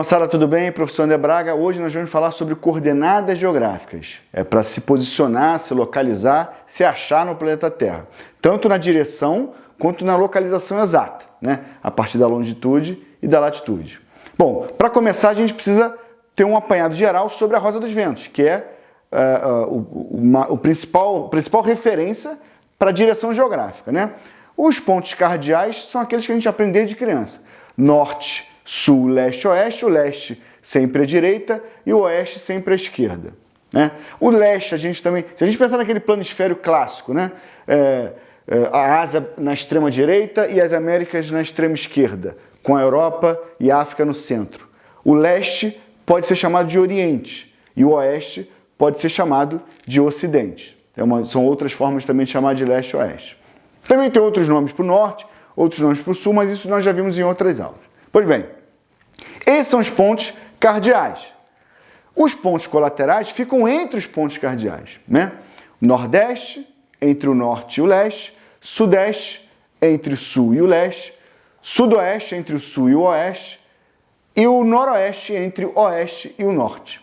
moçada, tudo bem? Professor André Braga. Hoje nós vamos falar sobre coordenadas geográficas. É para se posicionar, se localizar, se achar no planeta Terra. Tanto na direção quanto na localização exata, né? A partir da longitude e da latitude. Bom, para começar a gente precisa ter um apanhado geral sobre a Rosa dos Ventos, que é a principal referência para a direção geográfica, né? Os pontos cardeais são aqueles que a gente aprende desde criança. Norte, sul, leste, oeste. O leste sempre à direita e o oeste sempre à esquerda, né? O leste a gente também, se a gente pensar naquele planisfério clássico, né? A Ásia na extrema direita e as Américas na extrema esquerda, com a Europa e a África no centro. O leste pode ser chamado de Oriente e o oeste pode ser chamado de Ocidente. São outras formas também de chamar de leste e oeste. Também tem outros nomes para o norte, outros nomes para o sul, mas isso nós já vimos em outras aulas. Pois bem, esses são os pontos cardeais. Os pontos colaterais ficam entre os pontos cardeais, né? Nordeste, entre o norte e o leste. Sudeste, entre o sul e o leste. Sudoeste, entre o sul e o oeste. E o noroeste, entre o oeste e o norte.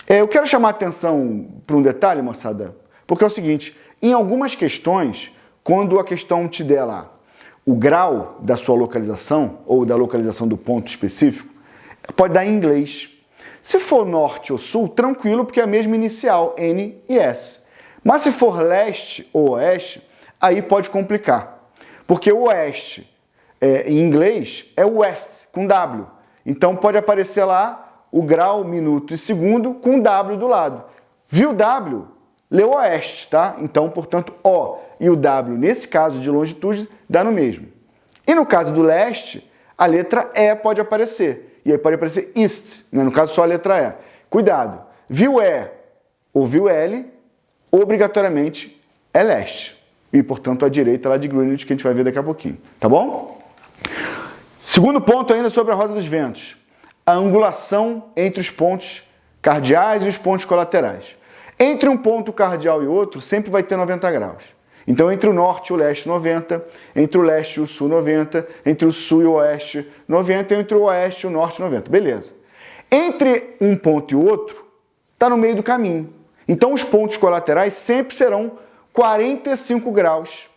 Eu quero chamar a atenção para um detalhe, moçada, porque é o seguinte, em algumas questões, quando a questão te der lá o grau da sua localização, ou da localização do ponto específico, pode dar em inglês. Se for norte ou sul, tranquilo, porque é a mesma inicial, N e S. Mas se for leste ou oeste, aí pode complicar. Porque o oeste, em inglês, é west, com W. Então pode aparecer lá o grau, minuto e segundo com W do lado. Viu W? Leu oeste, tá? Então, portanto, O e o W, nesse caso de longitude, dá no mesmo. E no caso do leste, a letra E pode aparecer. E aí pode aparecer east, né? No caso só a letra E. Cuidado, viu E ou viu L, obrigatoriamente é leste. E, portanto, a direita lá de Greenwich, que a gente vai ver daqui a pouquinho. Tá bom? Segundo ponto ainda sobre a Rosa dos Ventos. A angulação entre os pontos cardeais e os pontos colaterais. Entre um ponto cardeal e outro, sempre vai ter 90 graus. Então, entre o norte e o leste, 90. Entre o leste e o sul, 90. Entre o sul e o oeste, 90. Entre o oeste e o norte, 90. Beleza. Entre um ponto e o outro, está no meio do caminho. Então, os pontos colaterais sempre serão 45 graus,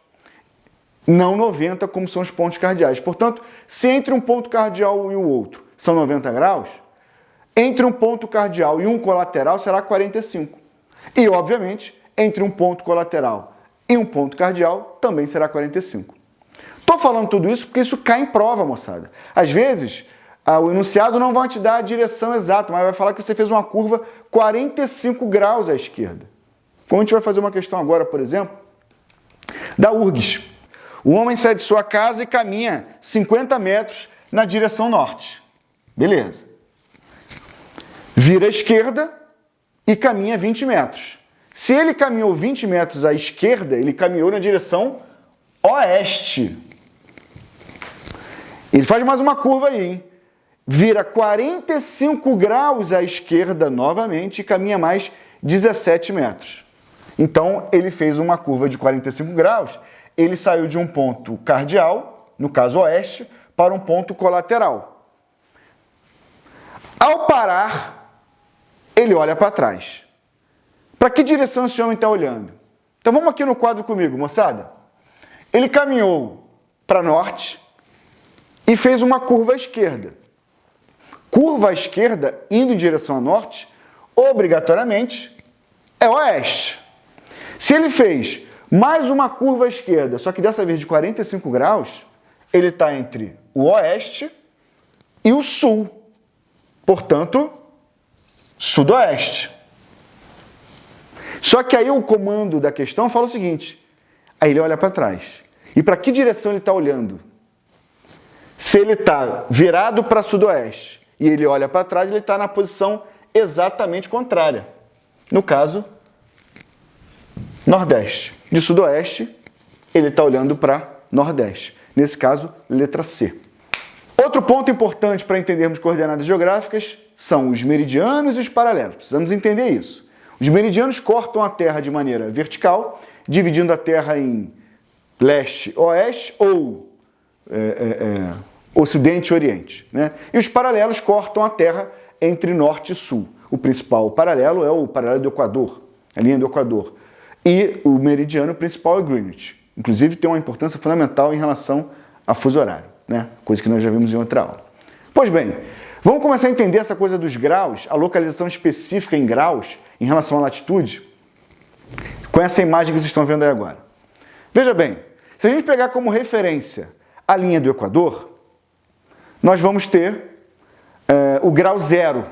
não 90, como são os pontos cardeais. Portanto, se entre um ponto cardeal e o outro são 90 graus, entre um ponto cardeal e um colateral será 45. E, obviamente, entre um ponto colateral e um ponto cardeal também será 45. Estou falando tudo isso porque isso cai em prova, moçada. Às vezes, o enunciado não vai te dar a direção exata, mas vai falar que você fez uma curva 45 graus à esquerda. Como a gente vai fazer uma questão agora, por exemplo, da URGS. O homem sai de sua casa e caminha 50 metros na direção norte. Beleza. Vira à esquerda e caminha 20 metros. Se ele caminhou 20 metros à esquerda, ele caminhou na direção oeste. Ele faz mais uma curva aí, hein? Vira 45 graus à esquerda novamente e caminha mais 17 metros. Então, ele fez uma curva de 45 graus, ele saiu de um ponto cardeal, no caso oeste, para um ponto colateral. Ao parar, ele olha para trás. Para que direção esse homem está olhando? Então vamos aqui no quadro comigo, moçada. Ele caminhou para norte e fez uma curva à esquerda. Curva à esquerda, indo em direção a norte, obrigatoriamente é oeste. Se ele fez mais uma curva à esquerda, só que dessa vez de 45 graus, ele está entre o oeste e o sul. Portanto, sudoeste. Só que aí o comando da questão fala o seguinte, aí ele olha para trás. E para que direção ele está olhando? Se ele está virado para sudoeste e ele olha para trás, ele está na posição exatamente contrária. No caso, nordeste. De sudoeste, ele está olhando para nordeste. Nesse caso, letra C. Outro ponto importante para entendermos coordenadas geográficas são os meridianos e os paralelos. Precisamos entender isso. Os meridianos cortam a Terra de maneira vertical, dividindo a Terra em leste, oeste ou Ocidente e Oriente, né? E os paralelos cortam a Terra entre Norte e Sul. O principal paralelo é o paralelo do Equador, a linha do Equador. E o meridiano principal é Greenwich. Inclusive tem uma importância fundamental em relação a fuso horário, né? Coisa que nós já vimos em outra aula. Pois bem, vamos começar a entender essa coisa dos graus, a localização específica em graus em relação à latitude, com essa imagem que vocês estão vendo aí agora. Veja bem, se a gente pegar como referência a linha do Equador, nós vamos ter o grau zero,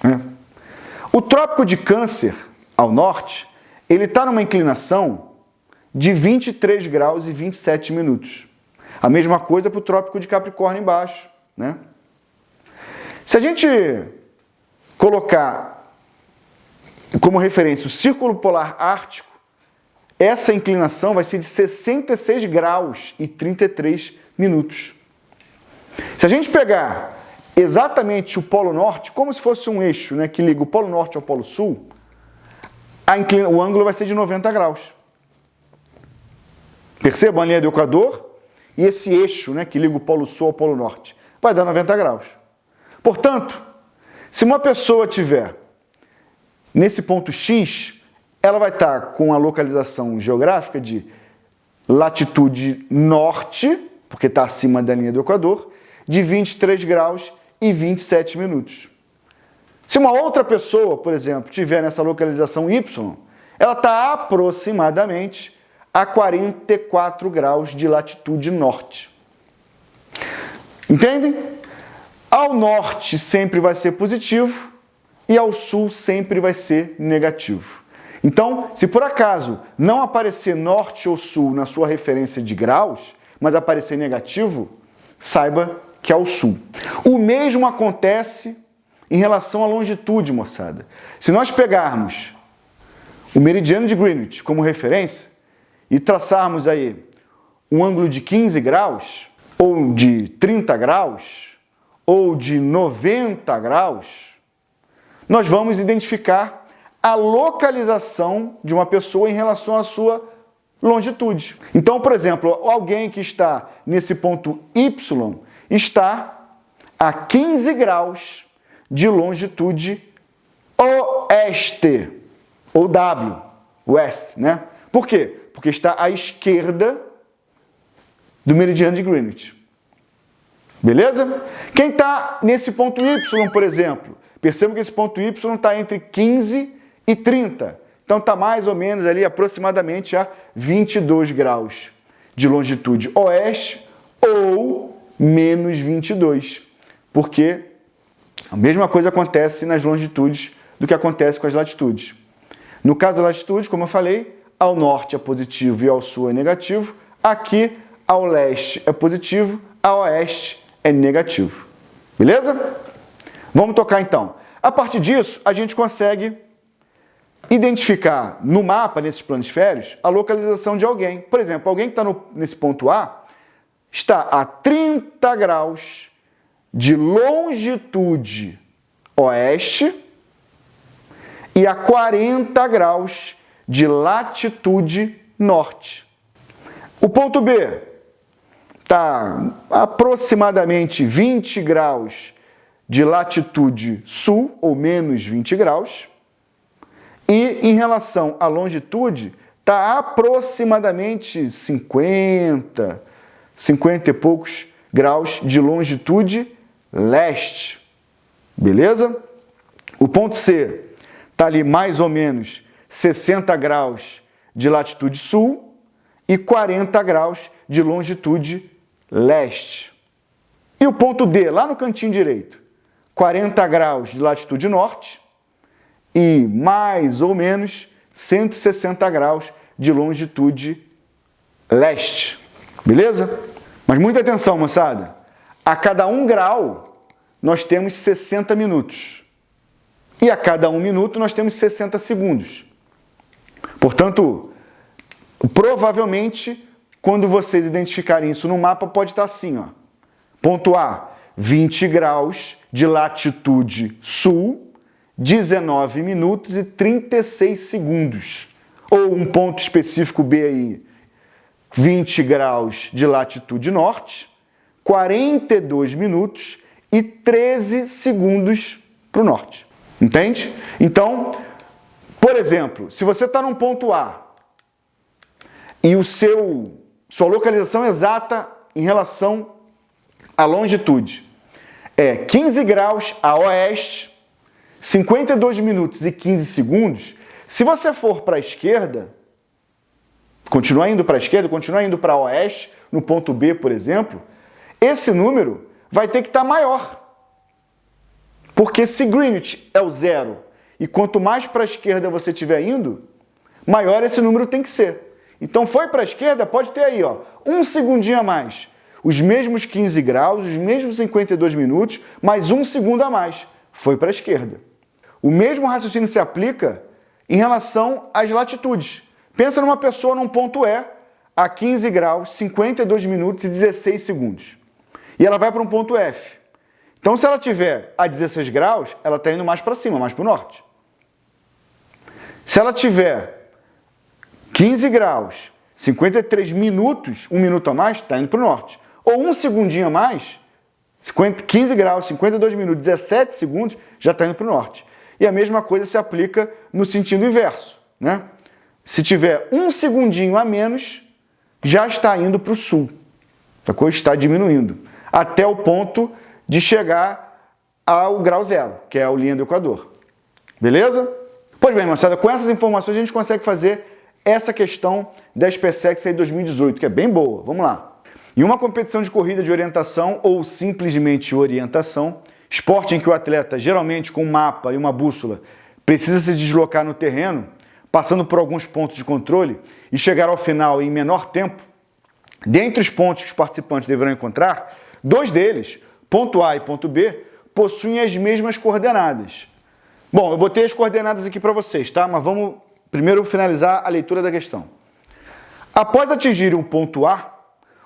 né? O Trópico de Câncer, ao norte, ele está numa inclinação de 23 graus e 27 minutos. A mesma coisa para o Trópico de Capricórnio embaixo, né? Se a gente colocar como referência o Círculo Polar Ártico, essa inclinação vai ser de 66 graus e 33 minutos. Se a gente pegar exatamente o Polo Norte, como se fosse um eixo, né, que liga o Polo Norte ao Polo Sul, o ângulo vai ser de 90 graus. Percebam a linha do Equador e esse eixo, né, que liga o Polo Sul ao Polo Norte. Vai dar 90 graus. Portanto, se uma pessoa tiver nesse ponto X, ela vai estar com a localização geográfica de latitude norte, porque está acima da linha do Equador, de 23 graus e 27 minutos. Se uma outra pessoa, por exemplo, tiver nessa localização Y, ela está aproximadamente a 44 graus de latitude norte. Entendem? Ao norte sempre vai ser positivo e ao sul sempre vai ser negativo. Então, se por acaso não aparecer norte ou sul na sua referência de graus, mas aparecer negativo, saiba que é ao sul. O mesmo acontece em relação à longitude, moçada. Se nós pegarmos o meridiano de Greenwich como referência e traçarmos aí um ângulo de 15 graus, ou de 30 graus, ou de 90 graus, nós vamos identificar a localização de uma pessoa em relação à sua longitude. Então, por exemplo, alguém que está nesse ponto Y está a 15 graus de longitude oeste, ou W, west, né? Por quê? Porque está à esquerda do meridiano de Greenwich. Beleza? Quem está nesse ponto Y, por exemplo, percebam que esse ponto Y está entre 15 e 30. Então está mais ou menos ali aproximadamente a 22 graus de longitude oeste ou menos 22. Porque a mesma coisa acontece nas longitudes do que acontece com as latitudes. No caso da latitude, como eu falei, ao norte é positivo e ao sul é negativo. Aqui, ao leste é positivo, a oeste é negativo. Beleza? Vamos tocar então. A partir disso, a gente consegue identificar no mapa, nesses planisférios, a localização de alguém. Por exemplo, alguém que está nesse ponto A está a 30 graus de longitude oeste e a 40 graus de latitude norte. O ponto B está aproximadamente 20 graus de latitude sul, ou menos 20 graus, e em relação à longitude, está aproximadamente 50 e poucos graus de longitude leste. Beleza? O ponto C está ali mais ou menos 60 graus de latitude sul e 40 graus de longitude leste. E o ponto D, lá no cantinho direito, 40 graus de latitude norte e mais ou menos 160 graus de longitude leste. Beleza? Mas muita atenção, moçada. A cada 1 grau, nós temos 60 minutos. E a cada 1 minuto, nós temos 60 segundos. Portanto, provavelmente, quando vocês identificarem isso no mapa, pode estar assim, ó. Ponto A, 20 graus de latitude sul, 19 minutos e 36 segundos. Ou um ponto específico B aí, 20 graus de latitude norte, 42 minutos e 13 segundos para o norte. Entende? Então, por exemplo, se você está num ponto A e sua localização exata em relação à longitude é 15 graus a oeste, 52 minutos e 15 segundos, se você for para a esquerda, continuar indo para a esquerda, continuar indo para oeste, no ponto B, por exemplo, esse número vai ter que estar maior. Porque se Greenwich é o zero, e quanto mais para a esquerda você estiver indo, maior esse número tem que ser. Então foi para a esquerda, pode ter aí, ó, um segundinho a mais. Os mesmos 15 graus, os mesmos 52 minutos, mais um segundo a mais. Foi para a esquerda. O mesmo raciocínio se aplica em relação às latitudes. Pensa numa pessoa num ponto E, a 15 graus, 52 minutos e 16 segundos. E ela vai para um ponto F. Então, se ela tiver a 16 graus, ela está indo mais para cima, mais para o norte. Se ela tiver 15 graus, 53 minutos, um minuto a mais, está indo para o norte. Ou um segundinho a mais, 15 graus, 52 minutos, 17 segundos, já está indo para o norte. E a mesma coisa se aplica no sentido inverso, né? Se tiver um segundinho a menos, já está indo para o sul. A coisa está diminuindo, até o ponto de chegar ao grau zero, que é a linha do Equador. Beleza? Pois bem, moçada, com essas informações a gente consegue fazer essa questão da SpaceX aí 2018, que é bem boa. Vamos lá. Em uma competição de corrida de orientação ou simplesmente orientação, esporte em que o atleta, geralmente com um mapa e uma bússola, precisa se deslocar no terreno, passando por alguns pontos de controle e chegar ao final em menor tempo, dentre os pontos que os participantes deverão encontrar, dois deles, ponto A e ponto B, possuem as mesmas coordenadas. Bom, eu botei as coordenadas aqui para vocês, tá? Mas vamos primeiro finalizar a leitura da questão. Após atingirem o ponto A,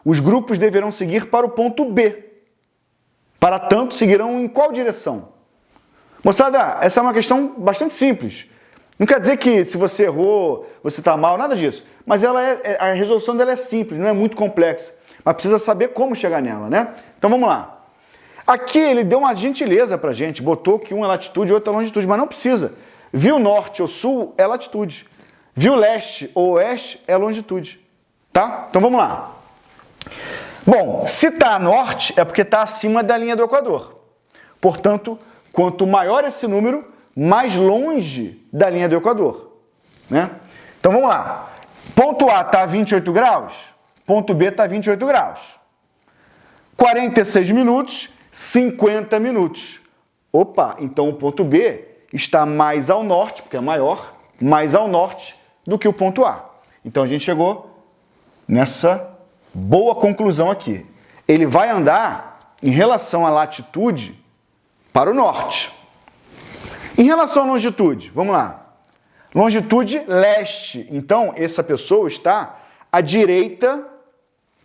os grupos deverão seguir para o ponto B. Para tanto, seguirão em qual direção? Moçada, essa é uma questão bastante simples. Não quer dizer que se você errou, você está mal, nada disso. Mas a resolução dela é simples, não é muito complexa. Mas precisa saber como chegar nela, né? Então vamos lá. Aqui ele deu uma gentileza para a gente, botou que um é latitude e outro é longitude, mas não precisa. Viu norte ou sul é latitude. Viu leste ou oeste é longitude. Tá? Então vamos lá. Bom, se está a norte é porque está acima da linha do Equador. Portanto, quanto maior esse número, mais longe da linha do Equador, né? Então vamos lá. Ponto A está a 28 graus, ponto B está a 28 graus. 46 minutos, 50 minutos. Opa, então o ponto B está mais ao norte, porque é maior, mais ao norte do que o ponto A. Então a gente chegou nessa boa conclusão aqui. Ele vai andar em relação à latitude para o norte. Em relação à longitude, vamos lá. Longitude leste. Então, essa pessoa está à direita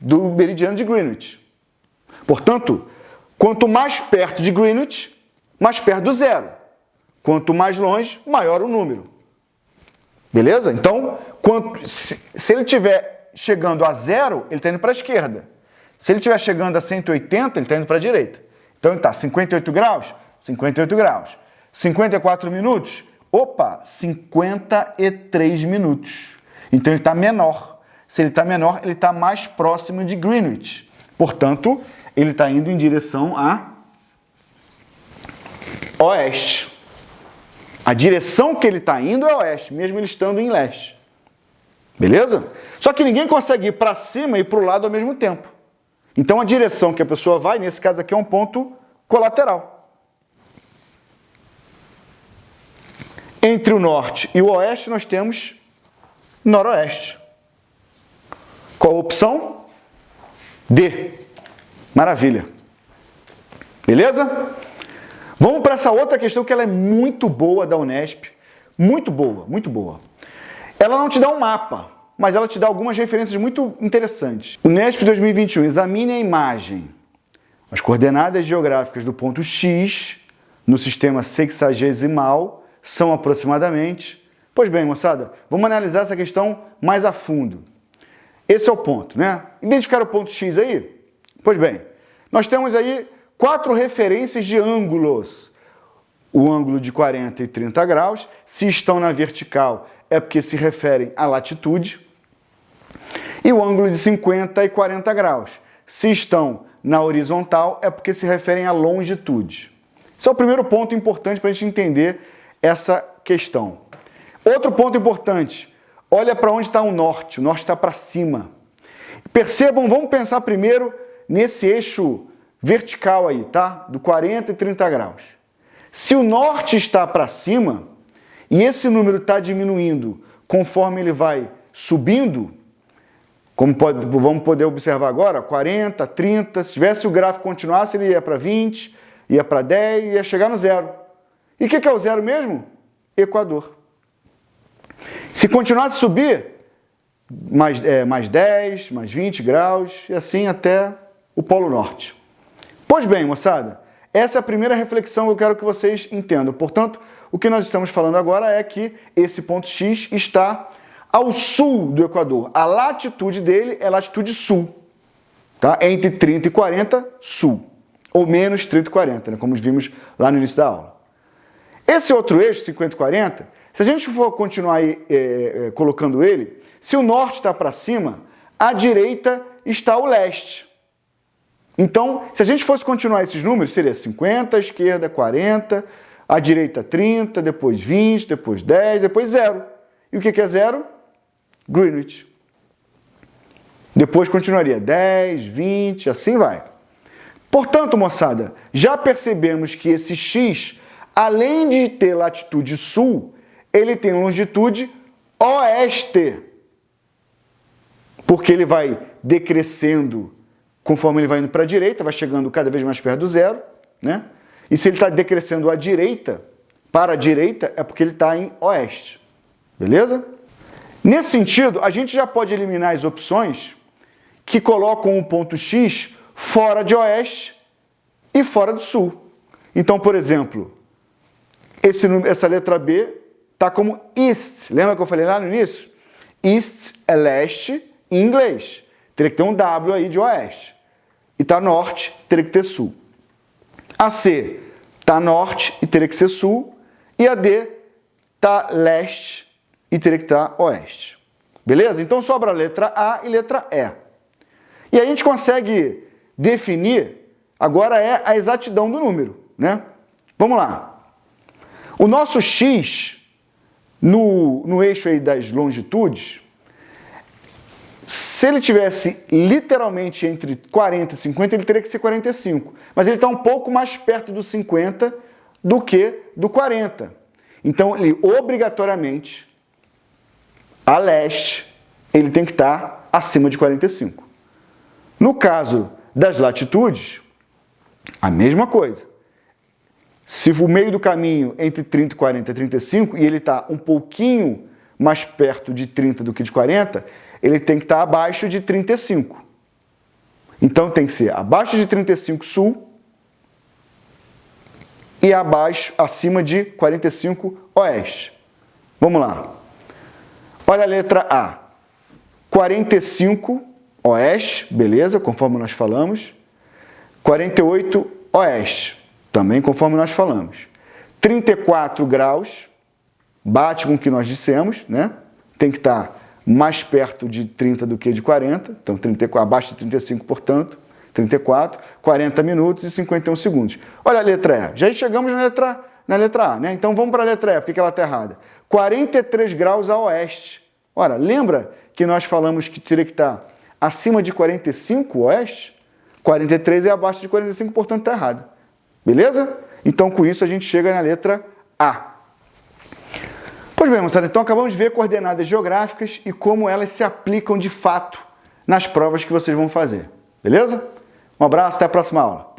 do meridiano de Greenwich. Portanto, quanto mais perto de Greenwich, mais perto do zero. Quanto mais longe, maior o número. Beleza? Então, se ele estiver chegando a zero, ele está indo para a esquerda. Se ele estiver chegando a 180, ele está indo para a direita. Então, ele está 58 graus, 58 graus. 54 minutos? Opa, 53 minutos. Então ele está menor. Se ele está menor, ele está mais próximo de Greenwich. Portanto, ele está indo em direção a oeste. A direção que ele está indo é oeste, mesmo ele estando em leste. Beleza? Só que ninguém consegue ir para cima e para o lado ao mesmo tempo. Então a direção que a pessoa vai, nesse caso aqui, é um ponto colateral. Entre o norte e o oeste, nós temos noroeste. Qual a opção? D. Maravilha. Beleza? Vamos para essa outra questão que ela é muito boa da Unesp. Muito boa, muito boa. Ela não te dá um mapa, mas ela te dá algumas referências muito interessantes. Unesp 2021, examine a imagem. As coordenadas geográficas do ponto X no sistema sexagesimal são aproximadamente... Pois bem, moçada, vamos analisar essa questão mais a fundo. Esse é o ponto, né? Identificar o ponto X aí? Pois bem, Nós temos aí 4 referências de ângulos. O ângulo de 40 e 30 graus, se estão na vertical, é porque se referem à latitude. E o ângulo de 50 e 40 graus, se estão na horizontal, é porque se referem à longitude. Esse é o primeiro ponto importante para a gente entender essa questão. Outro ponto importante, olha para onde está o norte está para cima. Percebam, vamos pensar primeiro nesse eixo vertical aí, tá? Do 40 e 30 graus. Se o norte está para cima e esse número está diminuindo conforme ele vai subindo, vamos poder observar agora, 40, 30, se tivesse o gráfico continuasse, ele ia para 20, ia para 10, ia chegar no zero. E o que é o zero mesmo? Equador. Se continuasse a subir, mais 10, mais 20 graus, e assim até o Polo Norte. Pois bem, moçada, essa é a primeira reflexão que eu quero que vocês entendam. Portanto, o que nós estamos falando agora é que esse ponto X está ao sul do Equador. A latitude dele é latitude sul, tá? Entre 30 e 40, sul. Ou menos 30 e 40, né? Como vimos lá no início da aula. Esse outro eixo, 50 e 40, se a gente for continuar aí, colocando ele, se o norte está para cima, à direita está o leste. Então, se a gente fosse continuar esses números, seria 50, à esquerda 40, à direita 30, depois 20, depois 10, depois 0. E o que é 0? Greenwich. Depois continuaria 10, 20, assim vai. Portanto, moçada, já percebemos que esse X, além de ter latitude sul, ele tem longitude oeste. Porque ele vai decrescendo conforme ele vai indo para a direita, vai chegando cada vez mais perto do zero, né? E se ele está decrescendo à direita, para a direita, é porque ele está em oeste. Beleza? Nesse sentido, a gente já pode eliminar as opções que colocam o ponto X fora de oeste e fora do sul. Então, por exemplo, essa letra B está como east. Lembra que eu falei lá no início? East é leste em inglês. Teria que ter um W aí de oeste. E está norte, teria que ter sul. A C está norte e teria que ser sul. E a D está leste e teria que estar oeste. Beleza? Então sobra a letra A e letra E. E a gente consegue definir, agora é a exatidão do número, né? Vamos lá. O nosso X, no eixo aí das longitudes, se ele tivesse literalmente entre 40 e 50, ele teria que ser 45. Mas ele está um pouco mais perto do 50 do que do 40. Então, ele obrigatoriamente, a leste, ele tem que estar acima de 45. No caso das latitudes, a mesma coisa. Se o meio do caminho entre 30 e 40 é 35 e ele está um pouquinho mais perto de 30 do que de 40, ele tem que estar abaixo de 35. Então tem que ser abaixo de 35 sul e acima de 45 oeste. Vamos lá. Olha a letra A. 45 oeste, beleza, conforme nós falamos. 48 oeste, também conforme nós falamos. 34 graus, bate com o que nós dissemos, né? Tem que estar mais perto de 30 do que de 40, então abaixo de 35, portanto, 34, 40 minutos e 51 segundos. Olha a letra E, já chegamos na letra A, né? Então vamos para a letra E, porque ela está errada. 43 graus a oeste. Ora, lembra que nós falamos que teria que estar acima de 45 oeste? 43 é abaixo de 45, portanto está errado. Beleza? Então com isso a gente chega na letra A. Pois bem, moçada, então acabamos de ver coordenadas geográficas e como elas se aplicam de fato nas provas que vocês vão fazer. Beleza? Um abraço, até a próxima aula.